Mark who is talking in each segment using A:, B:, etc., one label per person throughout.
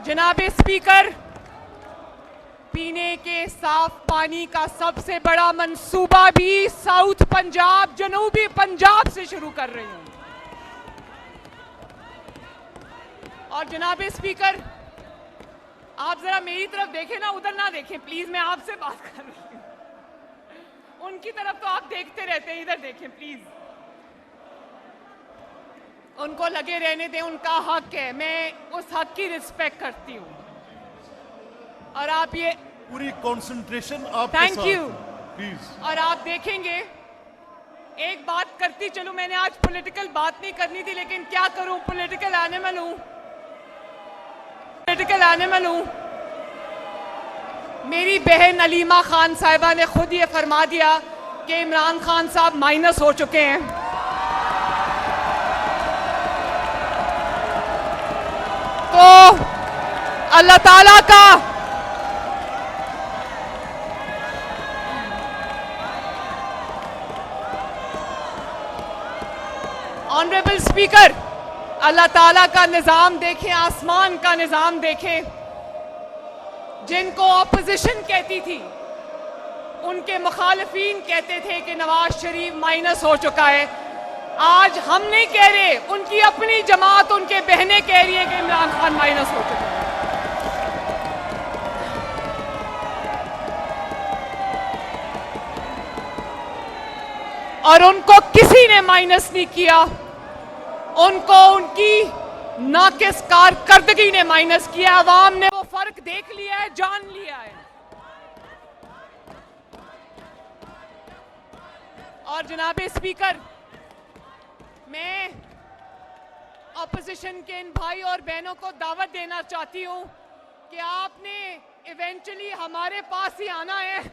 A: जनाब स्पीकर, पीने के साफ पानी का सबसे बड़ा मंसूबा भी साउथ पंजाब, जनूबी पंजाब से शुरू कर रही हूं। और जनाब स्पीकर, आप जरा मेरी तरफ देखें ना, उधर ना देखें प्लीज, मैं आपसे बात कर रही हूं। उनकी तरफ तो आप देखते रहते हैं, इधर देखें प्लीज। उनको लगे रहने दें, उनका हक है, मैं उस हक की रिस्पेक्ट करती हूं। और आप ये
B: पूरी कंसंट्रेशन आपके
A: थैंक
B: साथ
A: यू
B: प्लीज।
A: और आप देखेंगे, एक बात करती चलो, मैंने आज पॉलिटिकल बात नहीं करनी थी, लेकिन क्या करूं, पॉलिटिकल एनिमल हूं। मेरी बहन अलीमा खान साहिबा ने खुद ये फरमा दिया कि इमरान खान साहब माइनस हो चुके हैं। तो अल्लाह ताला का ऑनरेबल स्पीकर, अल्लाह ताला का निज़ाम देखें, आसमान का निज़ाम देखें। जिनको ऑपोजिशन कहती थी, उनके मुखालिफिन कहते थे कि नवाज शरीफ माइनस हो चुका है। आज हम नहीं कह रहे, उनकी अपनी जमात, उनके बहनें कह रही है कि इमरान खान माइनस हो चुका है। और उनको किसी ने माइनस नहीं किया, उनको उनकी नाकिस कारकर्दगी ने माइनस किया। अवाम ने वो फर्क देख लिया है, जान लिया है। और जनाब स्पीकर, मैं ऑपोजिशन के इन भाई और बहनों को दावत देना चाहती हूं कि आपने इवेंचुअली हमारे पास ही आना है।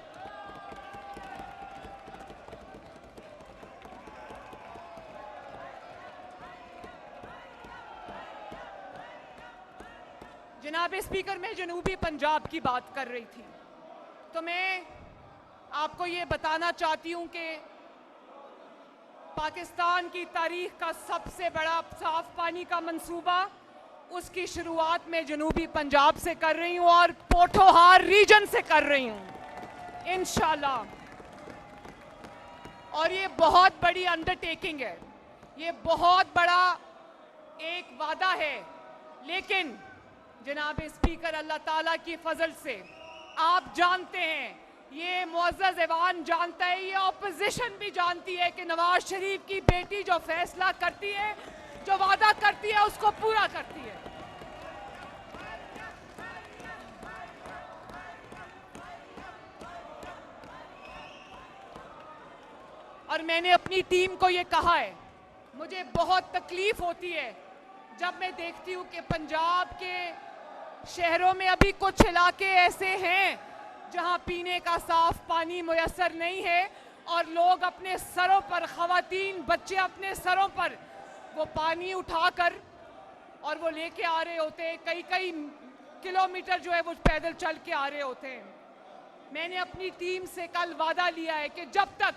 A: जनाब स्पीकर, मैं जनूबी पंजाब की बात कर रही थी, तो मैं आपको ये बताना चाहती हूं कि पाकिस्तान की तारीख का सबसे बड़ा साफ पानी का मंसूबा, उसकी शुरुआत मैं जनूबी पंजाब से कर रही हूं और पोठोहार रीजन से कर रही हूं इंशाल्लाह। और ये बहुत बड़ी अंडरटेकिंग है, ये बहुत बड़ा एक वादा है। लेकिन जनाब स्पीकर, अल्लाह ताला की फजल से आप जानते हैं, ये मुअज़्ज़ज़ ऐवान जानता है, ये ऑपोजिशन भी जानती है कि नवाज शरीफ की बेटी जो फैसला करती है, जो वादा करती है, उसको पूरा करती है। और मैंने अपनी टीम को ये कहा है, मुझे बहुत तकलीफ होती है जब मैं देखती हूँ कि पंजाब के शहरों में अभी कुछ इलाके ऐसे हैं जहां पीने का साफ पानी मुयस्सर नहीं है और लोग अपने सरों पर, ख़वातीन, बच्चे अपने सरों पर वो पानी उठाकर और वो लेके आ रहे होते हैं, कई कई किलोमीटर जो है वो पैदल चल के आ रहे होते हैं। मैंने अपनी टीम से कल वादा लिया है कि जब तक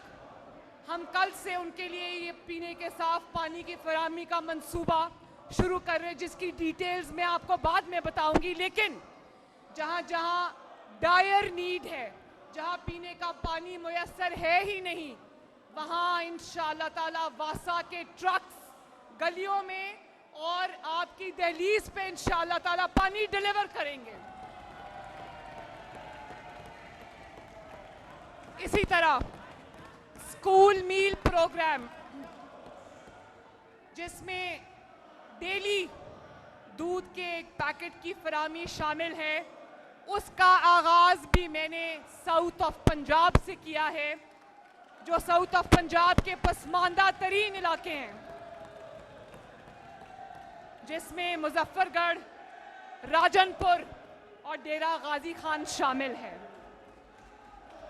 A: हम कल से उनके लिए ये पीने के साफ पानी की फराहमी का मंसूबा शुरू कर रहे हैं, जिसकी डिटेल्स मैं आपको बाद में बताऊंगी, लेकिन जहां जहां डायर नीड है, जहां पीने का पानी मुयस्सर है ही नहीं, वहां इंशाअल्लाह ताला वासा के ट्रक्स गलियों में और आपकी दहलीज पे इंशाअल्लाह ताला पानी डिलीवर करेंगे। इसी तरह स्कूल मील प्रोग्राम, जिसमें डेली दूध के एक पैकेट की फराहमी शामिल है, उसका आगाज भी मैंने साउथ ऑफ पंजाब से किया है, जो साउथ ऑफ पंजाब के पसमानदा तरीन इलाके हैं, जिसमें मुजफ्फरगढ़, राजनपुर और डेरा गाजी खान शामिल है।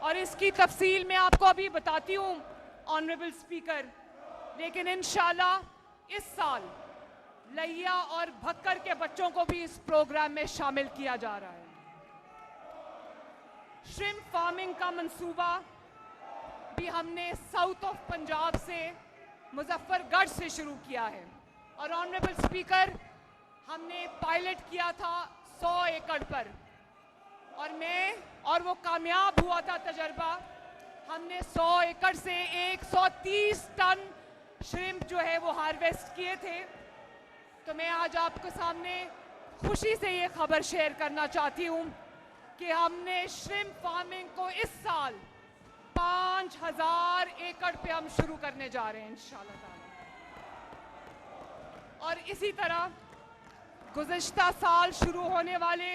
A: और इसकी तफसील मैं आपको अभी बताती हूँ ऑनरेबल स्पीकर, लेकिन इंशाल्लाह इस साल लैया और भक्कर के बच्चों को भी इस प्रोग्राम में शामिल किया जा रहा है। श्रिम्प फार्मिंग का मंसूबा भी हमने साउथ ऑफ पंजाब से, मुजफ्फरगढ़ से शुरू किया है। और ऑनरेबल स्पीकर, हमने पायलट किया था 100 एकड़ पर, और वो कामयाब हुआ था तजर्बा। हमने 100 एकड़ से 130 टन श्रिम्प जो है वो हार्वेस्ट किए थे। तो मैं आज आपके सामने खुशी से ये खबर शेयर करना चाहती हूँ कि हमने श्रिम्प फार्मिंग को इस साल 5000 एकड़ पे हम शुरू करने जा रहे हैं इंशाल्लाह ताला। और इसी तरह गुज़िश्ता साल शुरू होने वाले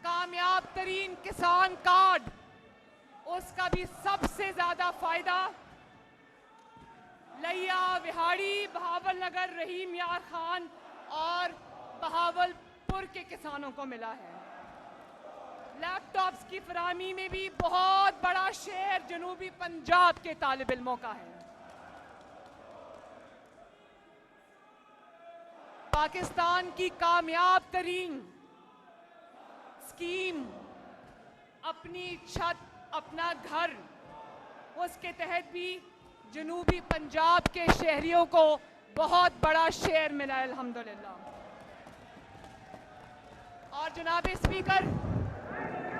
A: कामयाब तरीन किसान कार्ड, उसका भी सबसे ज्यादा फायदा लैया, विहाड़ी, बहावलनगर, रहीम यार खान और बहावलपुर के किसानों को मिला है। लैपटॉप्स की फराहमी में भी बहुत बड़ा शेयर जनूबी पंजाब के तालिब इल्मों का है। पाकिस्तान की कामयाब तरीन स्कीम अपनी छत अपना घर, उसके तहत भी जनूबी पंजाब के शहरियों को बहुत बड़ा शेयर मिला है अल्हम्दुलिल्लाह। और जनाब स्पीकर,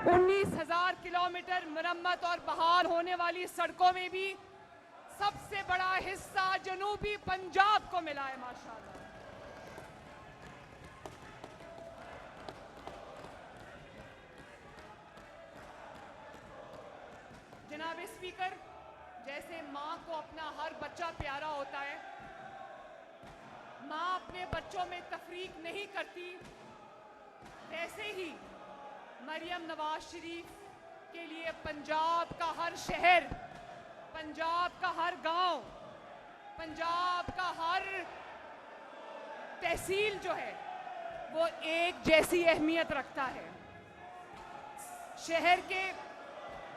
A: 19,000 किलोमीटर मरम्मत और बहाल होने वाली सड़कों में भी सबसे बड़ा हिस्सा जनूबी पंजाब को मिला है माशाअल्लाह। जनाब स्पीकर, जैसे माँ को अपना हर बच्चा प्यारा होता है, माँ अपने बच्चों में तफरीक नहीं करती, वैसे ही मरियम नवाज शरीफ के लिए पंजाब का हर शहर, पंजाब का हर गांव, पंजाब का हर तहसील जो है वो एक जैसी अहमियत रखता है। शहर के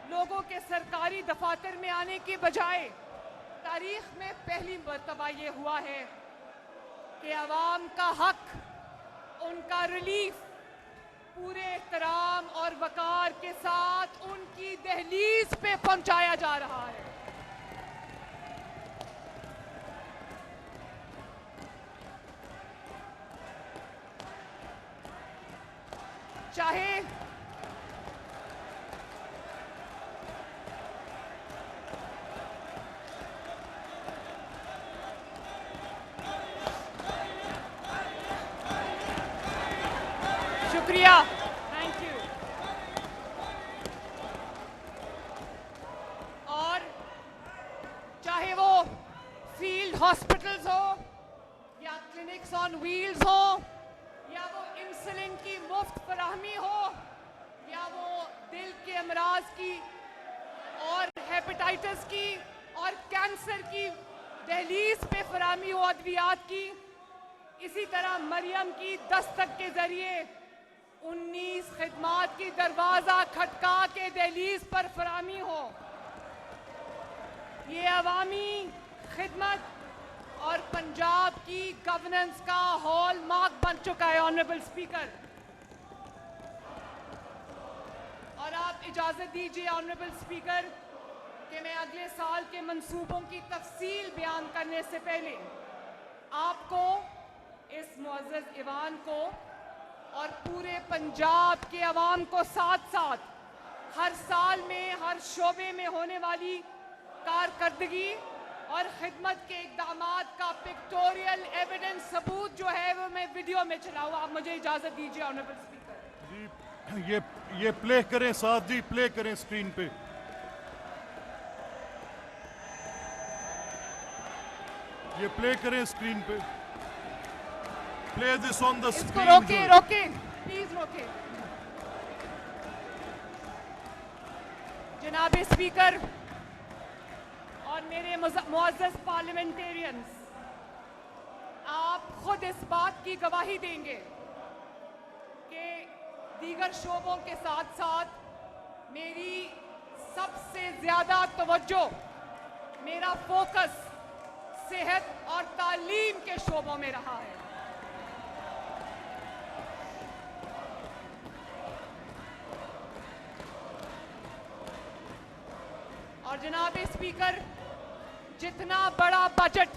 A: लोगों के सरकारी दफातर में आने के बजाय तारीख में पहली मर्तबा ये हुआ है कि अवाम का हक, उनका रिलीफ पूरे एहतराम और वकार के साथ उनकी दहलीज पे पहुंचाया जा रहा है। चाहे शुक्रिया, थैंक यू। और चाहे वो फील्ड हॉस्पिटल्स हो या क्लिनिक्स ऑन व्हील्स हो या वो इंसुलिन की मुफ्त फराहमी हो या वो दिल के अमराज की और हेपेटाइटिस की और कैंसर की दहलीज पे फराहमी हो अद्वियात की, इसी तरह मरियम की दस्तक के जरिए 19 खिदमात की दरवाजा खटका के दहलीज पर फराहमी हो। ये अवामी खिदमत और पंजाब की गवर्नेंस का हॉल मार्क बन चुका है ऑनरेबल स्पीकर। और आप इजाजत दीजिए ऑनरेबल स्पीकर कि मैं अगले साल के मंसूबों की तफसील बयान करने से पहले आपको, इस मुअज़्ज़ज़ ईवान को और पूरे पंजाब के अवाम को साथ साथ हर साल में हर शोबे में होने वाली कारकर्दगी और खिदमत के इक़दामात का पिक्टोरियल एविडेंस सबूत जो है वो मैं वीडियो में चलाऊँ। आप मुझे इजाज़त दीजिए ऑनरेबल स्पीकर।
B: जी ये प्ले करें साथ जी, प्ले करें स्क्रीन पे। ये प्ले करें स्क्रीन पे। प्ले दिस ऑन द
A: इसको
B: स्क्रीन।
A: रोके रोके प्लीज रोके। जनाब स्पीकर और मेरे मुअज़्ज़ज़ पार्लियामेंटेरियंस, आप खुद इस बात की गवाही देंगे कि दीगर शोबों के साथ साथ मेरी सबसे ज्यादा तवज्जो, मेरा फोकस सेहत और तालीम के शोबों में रहा है। और जनाब स्पीकर, जितना बड़ा बजट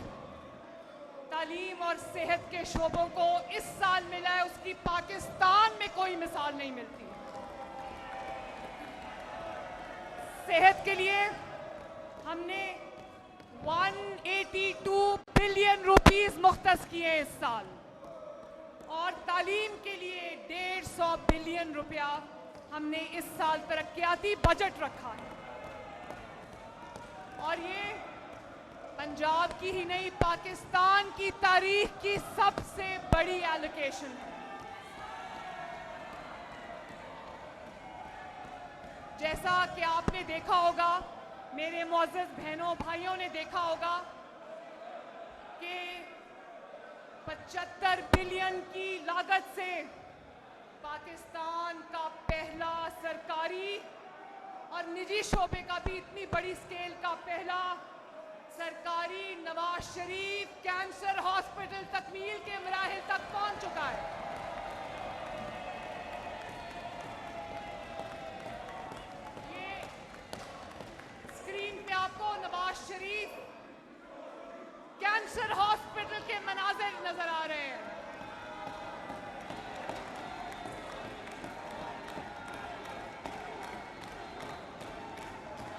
A: तालीम और सेहत के शोबों को इस साल मिला है उसकी पाकिस्तान में कोई कोई मिसाल नहीं मिलती। सेहत के लिए हमने 182 बिलियन रुपीस मुख्तस किए इस साल और तालीम के लिए 150 बिलियन रुपया हमने इस साल तरक्याती बजट रखा है। और ये पंजाब की ही नहीं, पाकिस्तान की तारीख की सबसे बड़ी एलोकेशन है। जैसा कि आपने देखा होगा, मेरे मुअज़्ज़ज़ बहनों भाइयों ने देखा होगा कि 75 बिलियन की लागत से पाकिस्तान का पहला सरकारी और निजी शोबे का भी इतनी बड़ी स्केल का पहला सरकारी नवाज शरीफ कैंसर हॉस्पिटल तकमील के मराहिल तक पहुंच चुका है। ये स्क्रीन पे आपको नवाज शरीफ कैंसर हॉस्पिटल के मनाजिर नजर आ रहे हैं।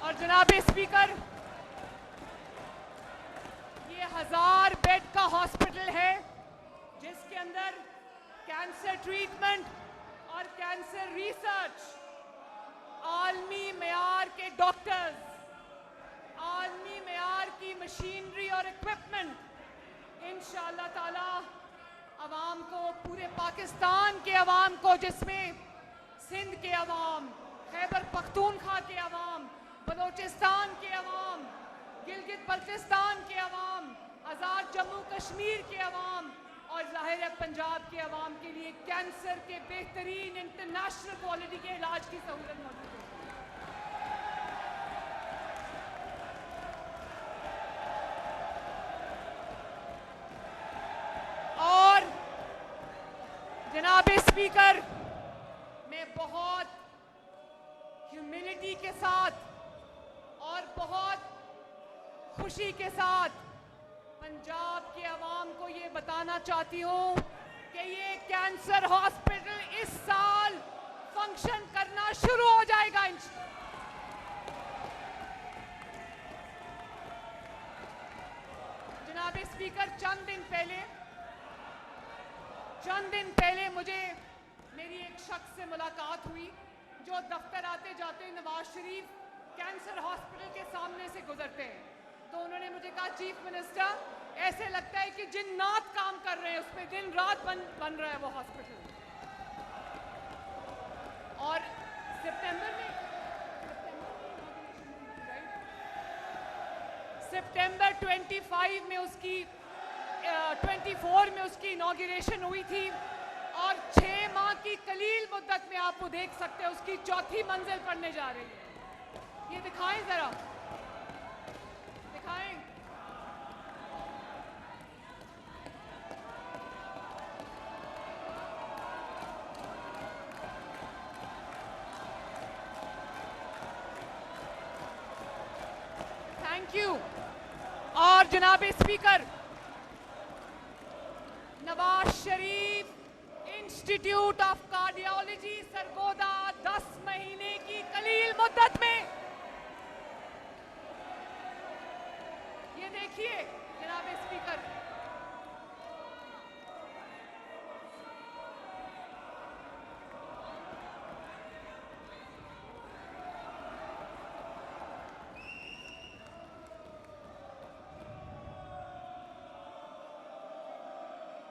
A: और जनाब स्पीकर, ये 1000 बेड का हॉस्पिटल है जिसके अंदर कैंसर ट्रीटमेंट और कैंसर रिसर्च, आलमी मेयार के डॉक्टर्स, आलमी मेयार की मशीनरी और इक्विपमेंट इंशाअल्लाह ताला अवाम को, पूरे पाकिस्तान के अवाम को, जिसमें सिंध के अवाम, खैबर पख्तूनख्वा के अवाम, बलोचिस्तान के अवाम, गिलगित बल्तिस्तान के अवाम, आज़ाद जम्मू कश्मीर के अवाम और ज़ाहिर है पंजाब के अवाम के लिए कैंसर के बेहतरीन इंटरनेशनल क्वालिटी के इलाज की सहूलत मौजूद है। और जनाब स्पीकर, मैं बहुत ह्यूमिलिटी के साथ और बहुत खुशी के साथ पंजाब के अवाम को ये बताना चाहती हूँ कि ये कैंसर हॉस्पिटल इस साल फंक्शन करना शुरू हो जाएगा। जनाब स्पीकर, चंद दिन पहले मुझे मेरी एक शख्स से मुलाकात हुई जो दफ्तर आते जाते नवाज शरीफ कैंसर हॉस्पिटल के सामने से गुजरते हैं। तो उन्होंने मुझे कहा, चीफ मिनिस्टर, ऐसे लगता है कि जिन्नात काम कर रहे हैं, उस पर दिन रात बन रहा है वो हॉस्पिटल। और सितंबर 25 में उसकी 24 में उसकी इनॉग्रेशन हुई थी और 6 माह की कलील मुद्दत में आप वो देख सकते हैं उसकी चौथी मंजिल पढ़ने जा रही है। ये दिखाएं जरा, दिखाएं। Thank you. और जनाब speaker, Nawaz Sharif institute of cardiology Sargodha 10 महीने की कलील मुद्दत में, ये देखिए जनाब स्पीकर,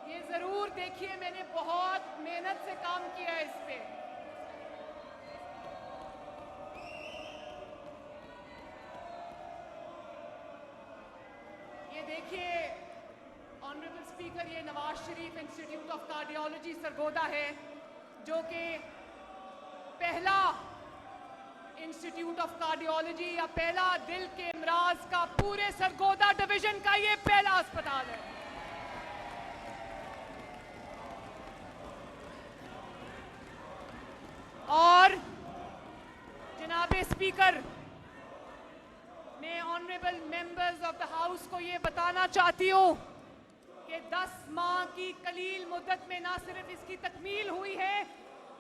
A: ये जरूर देखिए, मैंने बहुत मेहनत से काम किया है इस पे। ये देखिए ऑनरेबल स्पीकर, ये Nawaz Sharif institute of cardiology Sargodha है जो कि पहला इंस्टीट्यूट ऑफ कार्डियोलॉजी या पहला दिल के अमराज का पूरे सरगोदा डिवीजन का ये पहला अस्पताल है। और जनाब स्पीकर, मैं honourable members of the house को ये बताना चाहती हूँ कि 10 माह की कलील मुद्दत में ना सिर्फ इसकी तकमील हुई है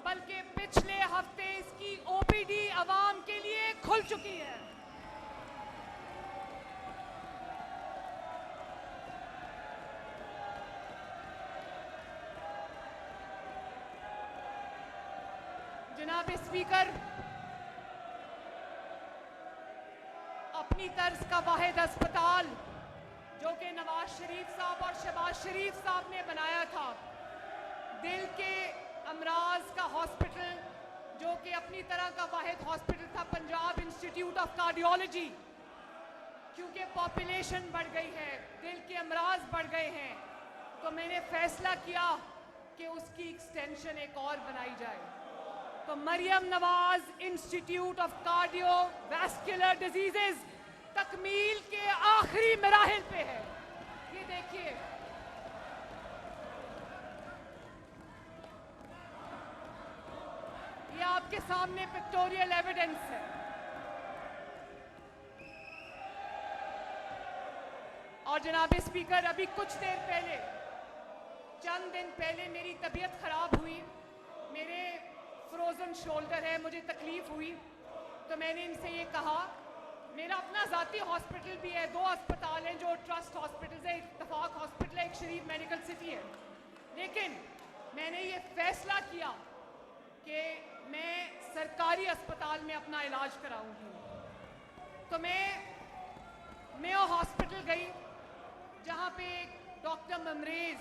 A: बल्कि पिछले हफ्ते इसकी ओपीडी आवाम के लिए खुल चुकी है। जनाब स्पीकर, अपनी तर्ज का वाहिद अस्पताल जो कि नवाज शरीफ साहब और शहबाज शरीफ साहब ने बनाया था, दिल के अमराज का हॉस्पिटल जो कि अपनी तरह का वाहिद हॉस्पिटल था, पंजाब इंस्टीट्यूट ऑफ कार्डियोलॉजी, क्योंकि पॉपुलेशन बढ़ गई है, दिल के अमराज बढ़ गए हैं, तो मैंने फैसला किया कि उसकी एक्सटेंशन एक और बनाई जाए। तो Maryam Nawaz institute of cardiovascular diseases तकमील के आखिरी मराहिल पे है। ये देखिए, ये आपके सामने पिक्टोरियल एविडेंस है। और जनाब स्पीकर, अभी कुछ देर पहले, चंद दिन पहले मेरी तबीयत खराब हुई, मेरे फ्रोजन शोल्डर है, मुझे तकलीफ हुई, तो मैंने इनसे ये कहा, मेरा अपना ज़ाती हॉस्पिटल भी है, 2 अस्पताल हैं जो ट्रस्ट हॉस्पिटल्स है, एक इत्तफाक हॉस्पिटल है, एक शरीफ मेडिकल सिटी है, लेकिन मैंने ये फैसला किया कि मैं सरकारी अस्पताल में अपना इलाज कराऊंगी। तो मैं मेयो हॉस्पिटल गई, जहाँ पे एक डॉक्टर ममरेज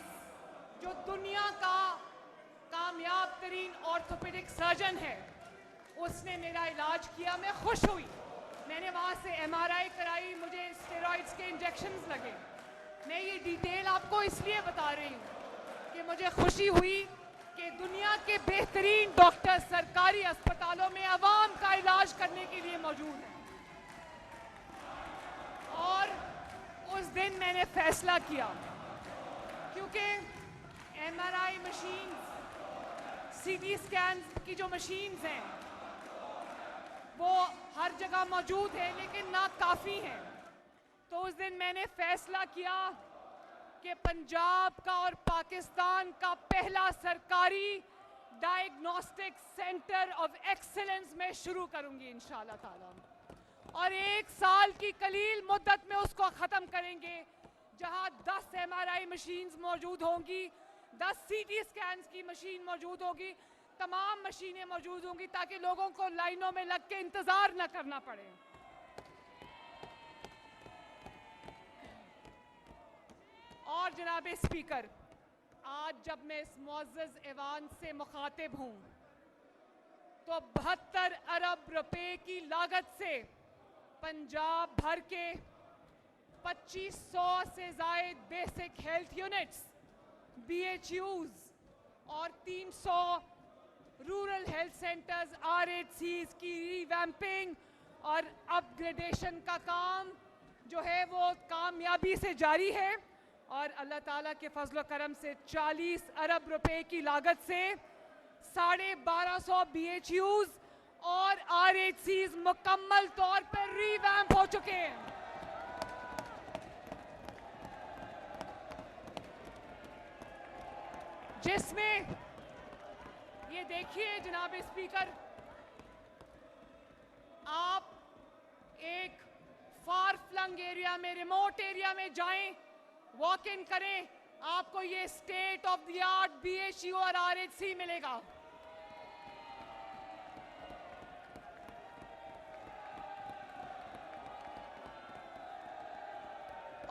A: जो दुनिया का कामयाब तरीन ऑर्थोपेडिक सर्जन है, उसने मेरा इलाज किया, मैं खुश हुई। मैंने वहाँ से MRI कराई, मुझे स्टेरॉइड्स के इंजेक्शंस लगे। मैं ये डिटेल आपको इसलिए बता रही हूँ कि मुझे खुशी हुई कि दुनिया के बेहतरीन डॉक्टर सरकारी अस्पतालों में आवाम का इलाज करने के लिए मौजूद हैं। और उस दिन मैंने फैसला किया, क्योंकि MRI मशीन्स, CT स्कैन की जो मशीन्स हैं वो हर जगह मौजूद है, लेकिन ना काफ़ी हैं। तो उस दिन मैंने फैसला किया कि पंजाब का और पाकिस्तान का पहला सरकारी डायग्नोस्टिक सेंटर ऑफ एक्सीलेंस में शुरू करूंगी इंशाल्लाह ताला, और 1 साल की कलील मुद्दत में उसको ख़त्म करेंगे, जहां 10 MRI मशीन्स मौजूद होंगी, 10 CT स्कैन की मशीन मौजूद होगी, तमाम मशीनें मौजूद होंगी, ताकि लोगों को लाइनों में लग के इंतज़ार न करना पड़े। और जनाब स्पीकर, आज जब मैं इस मुअज़्ज़ज़ ऐवान से मुखातिब हूँ, तो 72 अरब रुपए की लागत से पंजाब भर के 2500 से ज़ायद बेसिक हेल्थ यूनिट्स, BHUs और 300 रूरल हेल्थ सेंटर्स, RHCs की रिवैम्पिंग और अपग्रेडेशन का काम जो है वो कामयाबी से जारी है। और अल्लाह ताला के फजल करम से 40 अरब रुपए की लागत से 1250 BHUs और RHCs मुकम्मल तौर पर रिवैम्प हो चुके हैं। जिसमें ये देखिए जनाब स्पीकर, आप एक फार फ्लंग एरिया में, रिमोट एरिया में जाएं, वॉक इन करें, आपको ये state of the art BHU और RHC मिलेगा।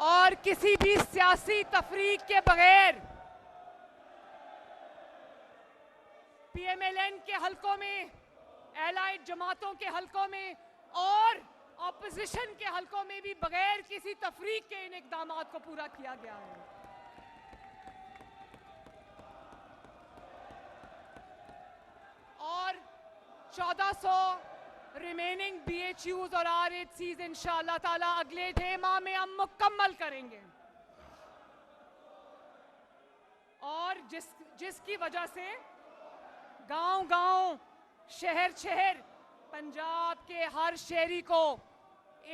A: और किसी भी सियासी तफरीक के बगैर PMLN के हलकों में, एलाइड जमातों के हलकों में और ऑपोजिशन के हलकों में भी बगैर किसी तफरीक के इन इक़दामात को पूरा किया गया है। और 1400 रिमेनिंग BHUs और RHCs इंशाअल्लाह ताला अगले 6 माह में हम मुकम्मल करेंगे, और जिसकी वजह से गांव-गांव, शहर-शहर, पंजाब के हर शहरी को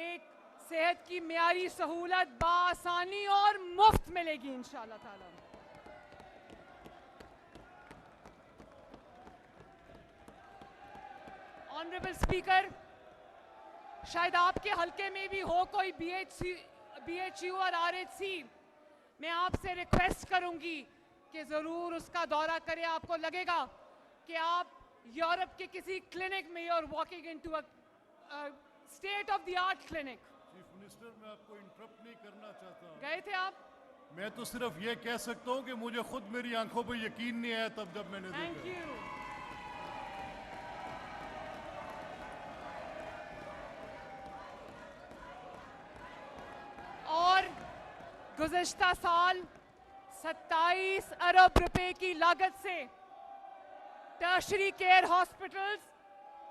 A: एक सेहत की मियारी सहूलत बासानी और मुफ्त मिलेगी इंशाअल्लाह ताला। ऑनरेबल स्पीकर, शायद आपके हलके में भी हो कोई BHU और RHC, मैं आपसे रिक्वेस्ट करूंगी कि ज़रूर उसका दौरा करें। आपको लगेगा कि आप यूरोप के किसी क्लिनिक में और walking into a state of the art clinic.
B: Chief minister, मैं आपको इंटरप्ट नहीं करना चाहता।
A: गए थे आप?
B: मैं तो सिर्फ ये कह सकता हूँ कि मुझे खुद मेरी आंखों पर यकीन नहीं आया तब जब मैंने
A: थैंक
B: देखा।
A: यू। और गुज़श्ता साल 27 अरब रुपए की लागत से टर्शरी केयर हॉस्पिटल्स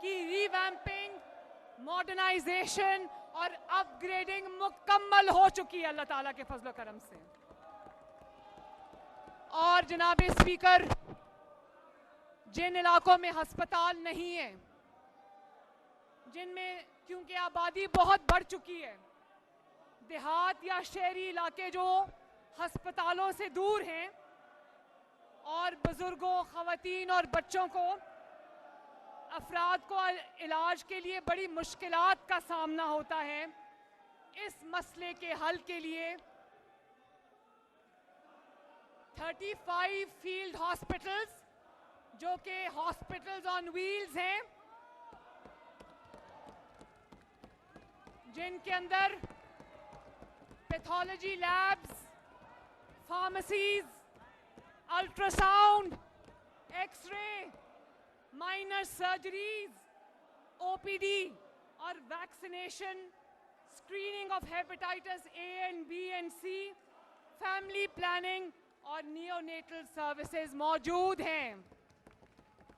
A: की रीवैम्पिंग, मॉडर्नाइजेशन और अपग्रेडिंग मुकम्मल हो चुकी है अल्लाह ताला के फजल करम से। और जनाब स्पीकर, जिन इलाकों में अस्पताल नहीं है, जिनमें क्योंकि आबादी बहुत बढ़ चुकी है, देहात या शहरी इलाके जो अस्पतालों से दूर हैं और बुजुर्गों, खवातीन और बच्चों को, अफराद को इलाज के लिए बड़ी मुश्किलात का सामना होता है, इस मसले के हल के लिए 35 फील्ड हॉस्पिटल्स, जो कि हॉस्पिटल्स ऑन व्हील्स हैं, जिनके अंदर pathology labs, pharmacies, ultrasound, X ray, minor surgeries, OPD और vaccination, screening of hepatitis A and B and C, family planning और नियोनेटल सर्विसेज मौजूद हैं।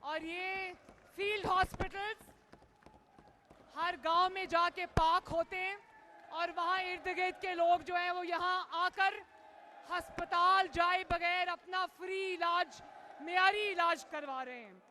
A: और ये फील्ड हॉस्पिटल्स हर गांव में जाके पार्क होते हैं और वहाँ इर्द गिर्द के लोग जो हैं वो यहाँ आकर अस्पताल जाए बगैर अपना फ्री इलाज, मेयारी इलाज करवा रहे हैं।